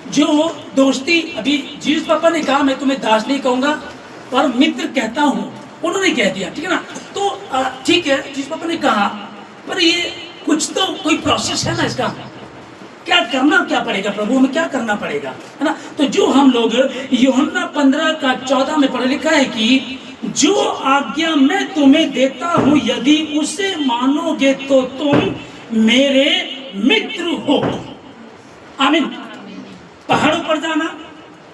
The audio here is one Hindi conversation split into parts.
जो दोस्ती, अभी जीसस पापा ने कहा मैं तुम्हें दास नहीं कहूंगा पर मित्र कहता हूं, उन्होंने कह दिया, ठीक है ना। तो ठीक है, जीसस पापा ने कहा, पर ये कुछ तो कोई प्रोसेस है ना इसका, क्या करना क्या पड़ेगा प्रभु, में क्या करना पड़ेगा, है ना। तो जो हम लोग यूहन्ना 15:14 में पढ़ा लिखा है कि जो आज्ञा मैं तुम्हें देता हूं यदि उसे मानोगे तो तुम मेरे मित्र हो। आमीन। पहाड़ों पर जाना,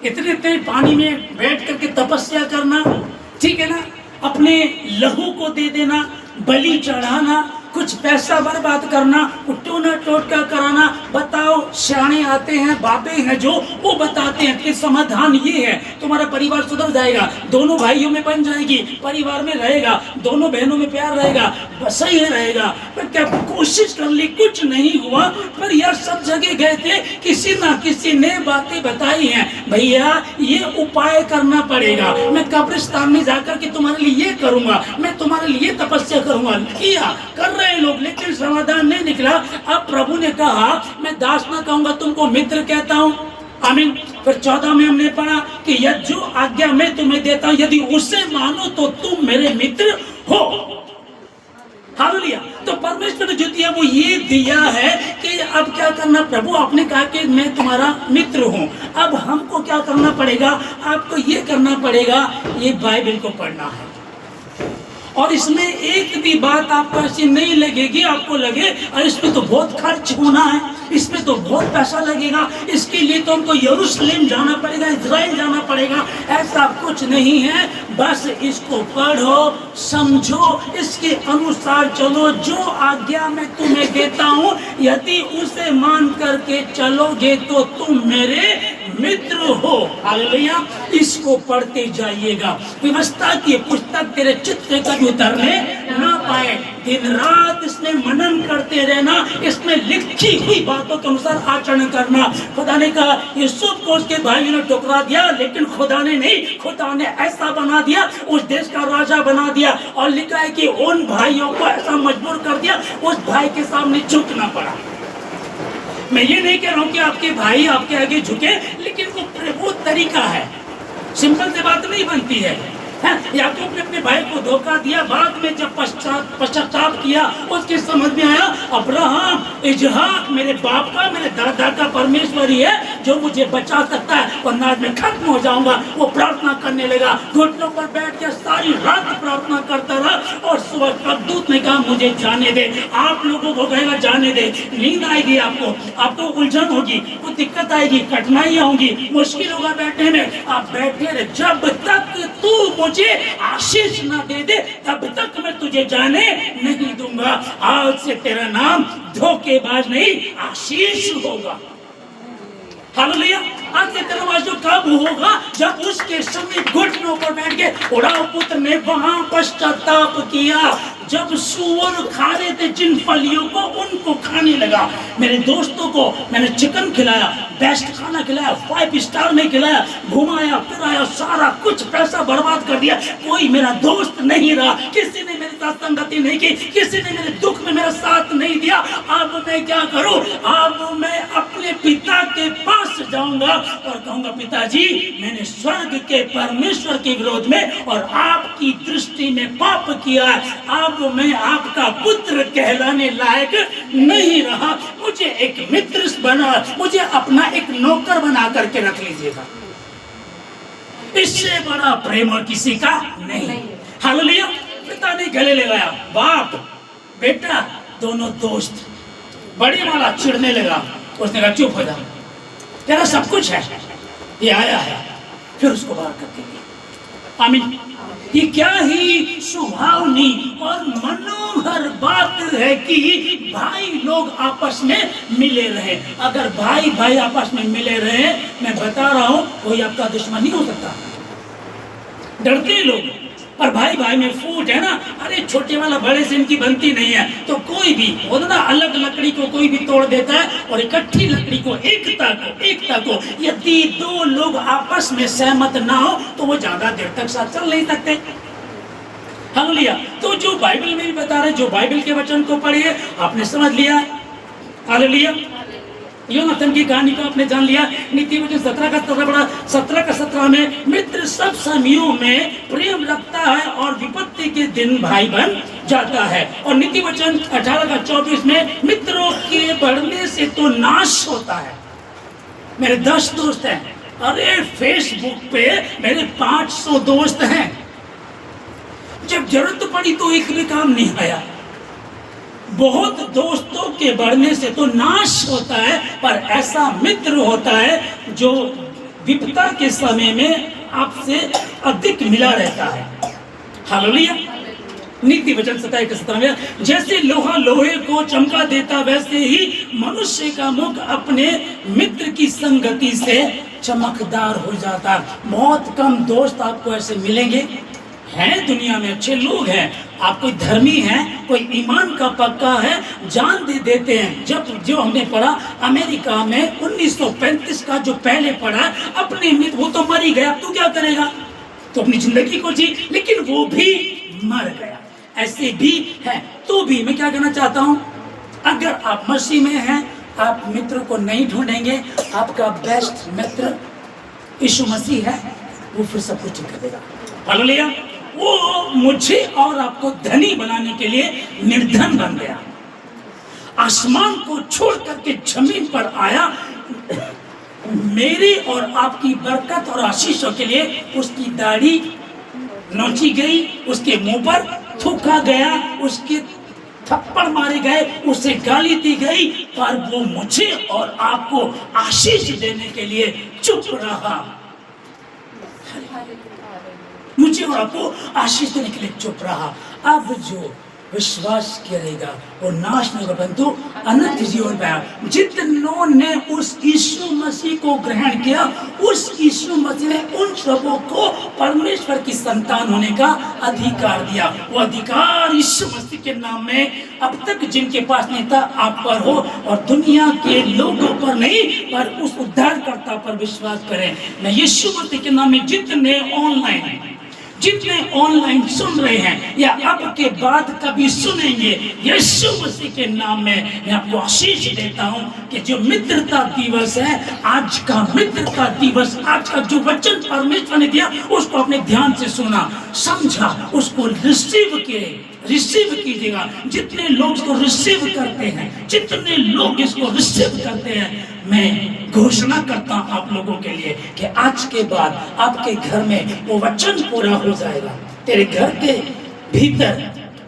इतने तेज पानी में बैठ करके तपस्या करना, ठीक है ना, अपने लहू को दे देना, बलि चढ़ाना, कुछ पैसा बर्बाद करना, टोना टोटका कराना। बताओ, सियाने आते हैं, बाबे हैं जो, वो बताते हैं कि समाधान ये है, तुम्हारा परिवार सुधर जाएगा, दोनों भाइयों में बन जाएगी, परिवार में रहेगा, दोनों बहनों में प्यार रहेगा, सही रहेगा। पर क्या कोशिश कर ली, कुछ नहीं हुआ। पर यार सब जगह गए थे, किसी ना किसी ने बातें बताई हैं, भैया ये उपाय करना पड़ेगा, मैं कब्रिस्तान में जाकर के तुम्हारे लिए ये करूंगा, मैं तुम्हारे लिए तपस्या करूंगा। किया, कर रहे लोग, लेकिन समाधान नहीं निकला। अब प्रभु ने कहा मैं दास ना कहूंगा, तुमको मित्र कहता हूं। आमीन। फिर 14 में हमने पढ़ा कि यह जो आज्ञा मैं तुम्हें देता हूं यदि उसे मानो तो तुम मेरे मित्र हो। हालेलुया। तो परमेश्वर ने जो दिया वो ये दिया है कि अब क्या करना, प्रभु आपने कहा कि मैं तुम्हारा मित्र हूं। अब हमको क्या करना पड़ेगा, आपको ये करना पड़ेगा, ये बाइबल को पढ़ना है। और इसमें एक भी बात आपको ऐसी नहीं लगेगी, आपको लगे और इसमें तो बहुत खर्च होना है, इसमें तो बहुत पैसा लगेगा, इसके लिए तो हमको यरूशलेम जाना पड़ेगा, इजराइल जाना पड़ेगा। ऐसा कुछ नहीं है। बस इसको पढ़ो, समझो, इसके अनुसार चलो। जो आज्ञा मैं तुम्हें देता हूं यदि उसे मान करके चलोगे तो तुम मेरे मित्र हो। हालेलुया। इसको पढ़ते जाइएगा। व्यवस्था की पुस्तक तेरे चित्त से कभी उतरने ना पाए। दिन रात इसमें मनन करते रहना, इसमें लिखी हुई बातों के अनुसार आचरण करना। खुदा ने कहा यूसुफ को उसके भाइयों ने ठुकरा दिया, लेकिन खुदा ने नहीं, खुदा ने ऐसा बना दिया, उस देश का राजा बना दिया। और लिखा है कि उन भाइयों को ऐसा मजबूर कर दिया, उस भाई के सामने झुकना पड़ा। मैं ये नहीं कह रहा हूं कि आपके भाई आपके आगे झुके, लेकिन वो तरीका है, सिंपल से बात नहीं बनती है। याकूब ने अपने भाई को धोखा दिया, बाद में जब पश्चाताप किया, उसके समझ में आया अब्राहम, इजहाक मेरे बाप का, मेरे दादा का परमेश्वर ही है जो मुझे बचा सकता है, वरना आज मैं खत्म हो जाऊंगा। वो प्रार्थना करने लगा, घुटनों पर बैठ के सारी रात प्रार्थना करता रहा। और सुबह स्वर्गदूत ने कहा मुझे जाने दे। आप लोगों को कहेगा जाने दे, नींद आएगी, आपको उलझन होगी, कुछ दिक्कत आएगी, कठिनाइयां होंगी, मुश्किल होगा बैठने में। आप बैठे रहे, जब तक तू मुझे आशीष ना दे दे तब तक मैं तुझे जाने नहीं दूंगा। आज से तेरा नाम धोखेबाज नहीं, आशीष होगा। हालेलुया। आज से तेरा नाम कब होगा, जब उसके समय घुटनों पर बैठ के उड़ाव पुत्र ने वहां पश्चाताप किया। जब सुअर खा रहे थे जिन फलियों को, उनको खाने लगा। मेरे दोस्तों को मैंने चिकन खिलाया, बेस्ट खाना खिलाया, 5 स्टार में खिलाया, घुमाया फिराया, सारा कुछ पैसा बर्बाद कर दिया। कोई मेरा दोस्त नहीं रहा, किसी ने मेरे साथ संगति नहीं की, किसी ने मेरे दुख में मेरा साथ नहीं दिया। अब मैं क्या करूं, अब मैं अपने पिता के पास जाऊंगा और कहूंगा पिताजी मैंने स्वर्ग के परमेश्वर के विरोध में और आपकी दृष्टि में पाप किया है। अब मैं आपका पुत्र कहलाने लायक नहीं रहा, मुझे एक मित्र बना, मुझे अपना एक नौकर बना करके रख लीजिएगा। इससे बड़ा प्रेम और किसी का नहीं। हालेलुया। पिता ने गले लगाया, बाप बेटा दोनों दोस्त। बड़ी वाला चिढ़ने लगा, उसने कहा चुप हो जा, तेरा सब कुछ है, ये आया है। फिर उसको बाहर करके दिया। आमीन। ये क्या ही सुहावनी और मनोहर बात है कि भाई लोग आपस में मिले रहे। अगर भाई भाई आपस में मिले रहे, मैं बता रहा हूं कोई आपका दुश्मन नहीं हो सकता। डरते लोग, पर भाई भाई में फूट है ना, अरे छोटे वाला बड़े से इनकी बनती नहीं है। तो कोई भी ना अलग लकड़ी को कोई भी तोड़ देता है, और इकट्ठी लकड़ी को, एकता को यदि दो लोग आपस में सहमत ना हो तो वो ज्यादा देर तक साथ चल नहीं सकते। हालेलुया। तो जो बाइबल में भी बता रहे, जो बाइबल के वचन को पढ़िए, आपने समझ लिया। हालेलुया। योनाथन की कहानी को आपने जान लिया। नीति वचन 17 का 17 में मित्र सब समयों में प्रेम रखता है और विपत्ति के दिन भाई बन जाता है। और नीति वचन 18 का 24 में मित्रों के बढ़ने से तो नाश होता है। मेरे 10 दोस्त हैं, अरे फेसबुक पे मेरे 500 दोस्त हैं, जब जरूरत पड़ी तो एक भी काम नहीं आया। बहुत दोस्तों के बढ़ने से तो नाश होता है, पर ऐसा मित्र होता है जो विपदा के समय में आपसे अधिक मिला रहता है। हालेलुया। नीति वचन 17 में जैसे लोहा लोहे को चमका देता, वैसे ही मनुष्य का मुख अपने मित्र की संगति से चमकदार हो जाता। बहुत कम दोस्त आपको ऐसे मिलेंगे। हैं दुनिया में अच्छे लोग हैं, आप कोई धर्मी हैं, कोई ईमान का पक्का है, जान दे देते हैं। जब जो हमने पढ़ा अमेरिका में 1935 का जो पहले पढ़ा, अपने मित्र, वो तो मर ही गया, तू क्या करेगा, तो अपनी जिंदगी को जी, लेकिन वो भी मर गया। ऐसे भी है। तो भी मैं क्या कहना चाहता हूँ, अगर आप मसीह में हैं, आप मित्र को नहीं ढूंढेंगे, आपका बेस्ट मित्र यीशु मसीह है, वो फिर सब कुछ ठीक कर देगा। हालेलुया। वो मुझे और आपको धनी बनाने के लिए निर्धन बन गया, आसमान को छोड़ करके जमीन पर आया, मेरी और आपकी बरकत और आशीषों के लिए। उसकी दाढ़ी नोची गई, उसके मुंह पर थूका गया, उसके थप्पड़ मारे गए, उसे गाली दी गई, पर वो मुझे और आपको आशीष देने के लिए चुप रहा। मुझे और आपको आशीष देने के लिए चुप रहा। अब जो विश्वास करेगा वो नाश नहीं होगा, परंतु अनंत जीवन पाया। जितनों ने उस यीशु मसीह को ग्रहण किया, उस यीशु मसीह ने उन सबों को परमेश्वर की संतान होने का अधिकार दिया। वो अधिकार यीशु मसीह के नाम में अब तक जिनके पास नहीं था, आप पर हो, और दुनिया के लोगों पर नहीं, पर उस उद्धारकर्ता पर विश्वास करें। मैं यीशु मसीह के नाम में जितने ऑनलाइन सुन रहे हैं या अब के बाद कभी सुनेंगे, यीशु मसीह के नाम में मैं आपको आशीष देता हूं कि जो मित्रता दिवस है, आज का मित्रता दिवस, आज का जो वचन परमेश्वर ने दिया, उसको अपने ध्यान से सुना, समझा, उसको रिसीव कीजिएगा। जितने लोग इसको रिसीव करते हैं, जितने लोग इसको रिसीव करते हैं, मैं घोषणा करता हूं आप लोगों के लिए कि आज के बाद आपके घर में वो वचन पूरा हो जाएगा। तेरे घर के भीतर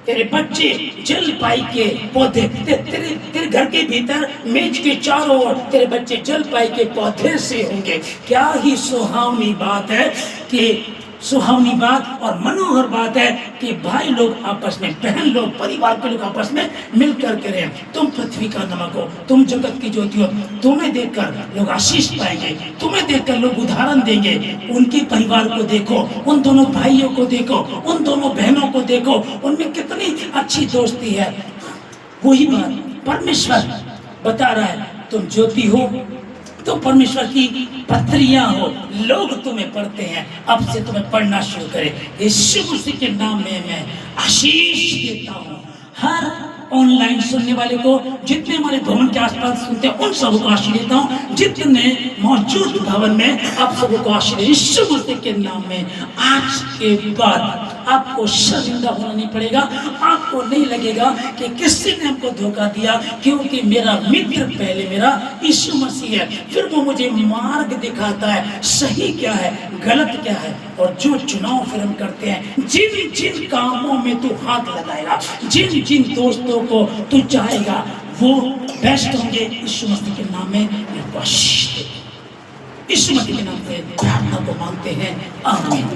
तेरे बच्चे जलपाई के पौधे, तेरे घर के भीतर मेज के चारों ओर तेरे बच्चे जलपाई के पौधे से होंगे। क्या ही सुहावनी बात है कि सुहावनी बात और मनोहर बात है कि भाई लोग आपस में, बहन लोग, परिवार के लोग आपस में मिलकर करें। तुम पृथ्वी का नमक हो, तुम जगत की ज्योति हो। तुम्हें देखकर लोग आशीष पाएंगे, तुम्हें देखकर लोग उदाहरण देंगे। उनके परिवार को देखो, उन दोनों भाइयों को देखो, उन दोनों बहनों को देखो, उनमें कितनी अच्छी दोस्ती है। वही बात परमेश्वर बता रहा है, तुम ज्योति हो, तो परमेश्वर की पत्रियां हो, लोग तुम्हें पढ़ते हैं, अब से तुम्हें पढ़ना शुरू करें। यीशु मसीह के नाम में मैं आशीष देता हूं हर ऑनलाइन सुनने वाले को, जितने हमारे भवन के आसपास सुनते हैं उन सबको आशीष देता हूं, जितने मौजूद भवन में आप सबको आशीष। यीशु मसीह के नाम में आज के बाद आपको शर्मिंदा होना नहीं पड़ेगा। आपको नहीं लगेगा कि किसी ने हमको धोखा दिया, क्योंकि मेरा मित्र पहले मेरा यीशु मसीह है। फिर वो मुझे मार्ग दिखाता है, सही क्या है, गलत क्या है, और जो चुनाव फिर हम करते हैं, जिन जिन कामों में तू हाथ लगाएगा, जिन जिन दोस्तों को तू चाहेगा, वो बेस्ट होंगे। यीशु मसीह के नाम में यीशु मसीह के नाम से प्रार्थना को मांगते हैं, आमीन।